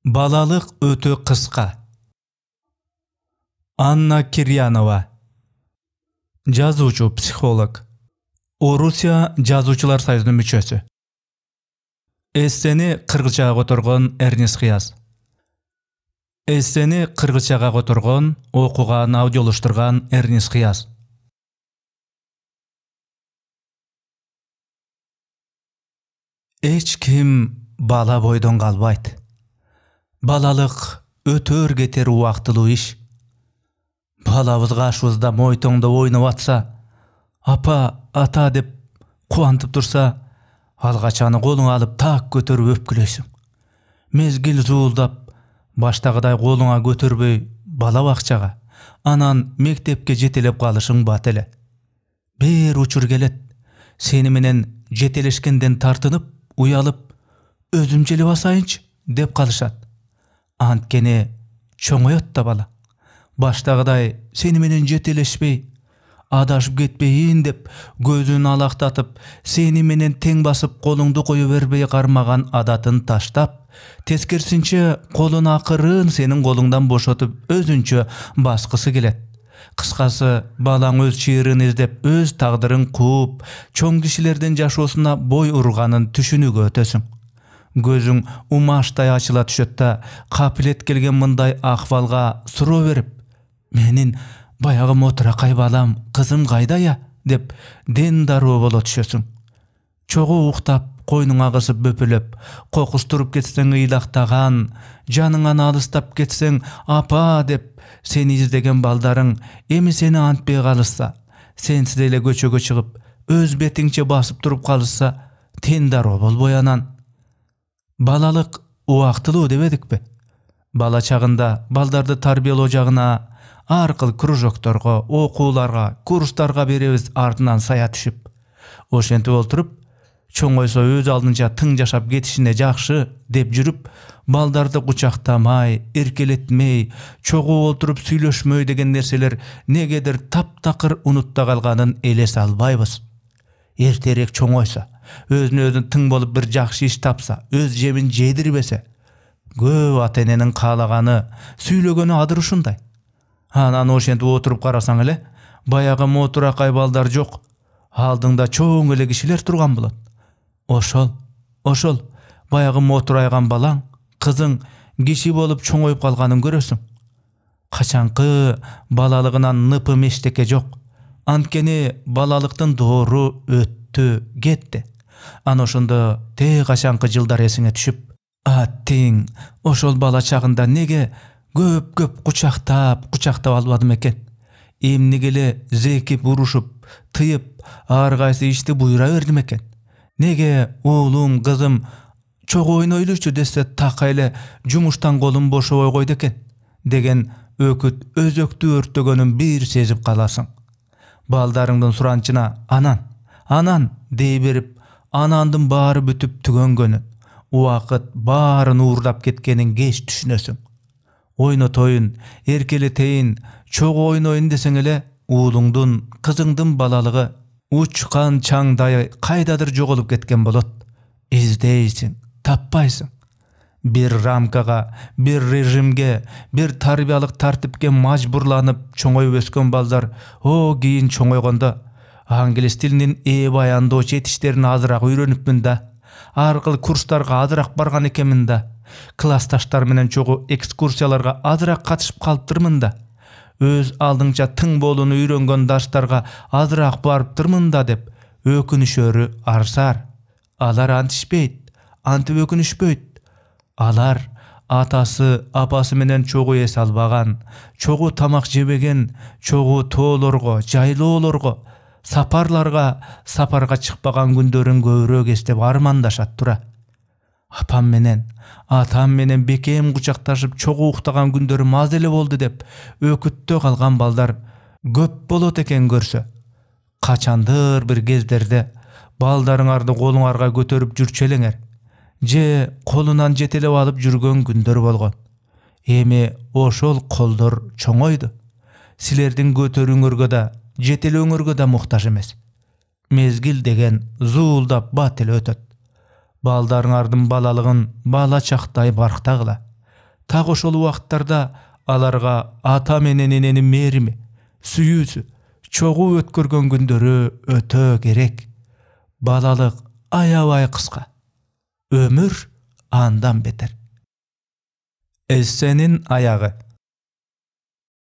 Балалық өтө қысқа. Анна Кирьянова. Жазуучу, психолог. Орусия жазуучулар союзунун мүчөсү. Эссени кыргызчага которгон Эрнест Хияз. Эссени кыргызчага которгон, окуган, аудиолуштурган Эрнест Хияз. Эч ким бала бойдон калбайт. Балалык өтөр кетер убактылуу иш. Балабыз кашыбызда мойтоңдо ойноп атса, апа, ата деп кубантып турса, алгач аны колуңа алып так көтөрүп өпкүлөйсүң. Мезгил зуулдап, баштагыдай колуңа көтөрбөй бала бакчага, анан мектепке жетелеп калышың бат эле. Бир учур келет, сени менен жетелешкенден тартынып, уялып, өзүм желе басайынчы деп калышат. Анткени чоңоет да бала. Баштагыдай сени менен жетелешпей, адашып кетпейин деп көзүн алактатып, сени менен тең басып колуңду кое бербей кармаган адатын таштап, тескерисинче колун акырын сенин колуңдан бошотуп өзүнчө баскысы келет. Кыскасы, балаң өз чыйырын издеп, өз тагдырын кууп, чоң кишилердин жашоосуна бой урганын түшүнүүгө өтөсүң. Көзүң умаштай ачыла түшөт да, капилет келген мындай акыбалга суроо берип, менин баягы мотуракай балам, кызым кайда деп ден дароо боло түшөсүң. Чогуу уктап, койнуңа кысып бөпөлөп, кокустуруп кетсең ыйлактаган, жаныңан алыстап кетсең апа деп сени издеген балдарың эми сени антпей калышса, сенсиз эле көчөгө чыгып, өз бетиңче басып туруп калышса, тен дароо болбой анан. Балалык убактылуу дебедикпи? Бала чагында балдарды тарбиялоо жагына ар кыл кружокторго, окууларга, курстарга беребиз артынан сая түшүп. Ошентип олтуруп, чоңойсо өз алдынча тың жашап кетишине жакшы деп жүрүп, балдарды кучактамай, эркелетмей, чогуу олтуруп сүйлөшмөй деген нерселер негедир таптакыр унутта калганын элесе албайбыз. Эртерээк чоңойсо, өзүнө тың болуп бир жакшы иш тапса, өз жемин жедирбесе, көп ата эненин каалаганы, сүйлөгөнү адыр ушундай. Анан ошентип отуруп карасаң эле, баягы мотуракай балдар жок, алдыңда чоң эле кишилер турган болот. Ошол баягы мотурайган балаң, кызың киши болуп чоңоюп калганын көрөсүң. Качанкы балалыгынан ныпым эчтеке жок. Анткени балалыктын доору өттү, кетти. Ана ошондо качанкы жылдар эсиңе түшүп, аттиң, ошол бала чагында неге көп кучактап албадым экен? Эмнеге эле зекип урушуп, тыйып, ар кайсы ишти буйра бердим экен? Неге уулум, кызым чогуу ойнойлучу десе така эле жумуштан колум бошобой койду экен? Деген өкүт өзөктү өрттөгөнүн бир сезип каласың. Балдарыңдын суранчына анан дей берип, анандын баары бүтүп түгөнгөнүн, убакыт баарын уурдап кеткенин кеч түшүнөсүң. Ойнотоюн, эркелетейин, чогуу ойноюн десең эле, уулуңдун, кызыңдын балалыгы учкан чаңдай кайдадыр жоголуп кеткен болот. Издейсиң, таппайсың. Бир рамкага, бир режимге, бир тарбиялык тартипке мажбурланып чоңоюп өскөн балдар, кийин чоңойгондо англис тилинин баяндоо четиштерин азыраак үйрөнүпмүн да, ар кыл курстарга азыраак барган экенмин да, классташтар менен чогуу экскурсияларга азыраак катышып калыптырмын да, өз алдыңча тың болууну үйрөнгөн даштарга азыраак барыптырмын да деп өкүнүшөрү арсар. Алар антишпейт, антип өкүнүшпөйт. Алар атасы, апасы менен чогуу эс албаган, чогуу тамак жебеген, чогуу тоолорго, жайлоолорго, сапарга чыкпаган күндөрүн көбүрөөк эстеп армандашат тура. Апам менен, атам менен бекем кучакташып чогуу уктаган күндөрүм аз эле болду деп өкүттө калган балдар көп болот экен көрсө. Качандыр бир кездерде балдарыңарды колуңарга көтөрүп жүрчү элеңер, же колунан жетелеп алып жүргөн күндөр болгон. Эми ошол колдор чоңойду. Силердин көтөрүүңөргө да, жетелөөңөргө да муктаж эмес. Мезгил деген зуулдап бат эле өтөт. Балдарыңардын балалыгын бала чактай барктагыла. Так ошол убактарда аларга ата менен эненин мээрими, сүйүүсү, чогуу өткөргөн күндөрү өтө керек. Балалык аябай кыска. Өмүр андан бетер. Эссенин аягы.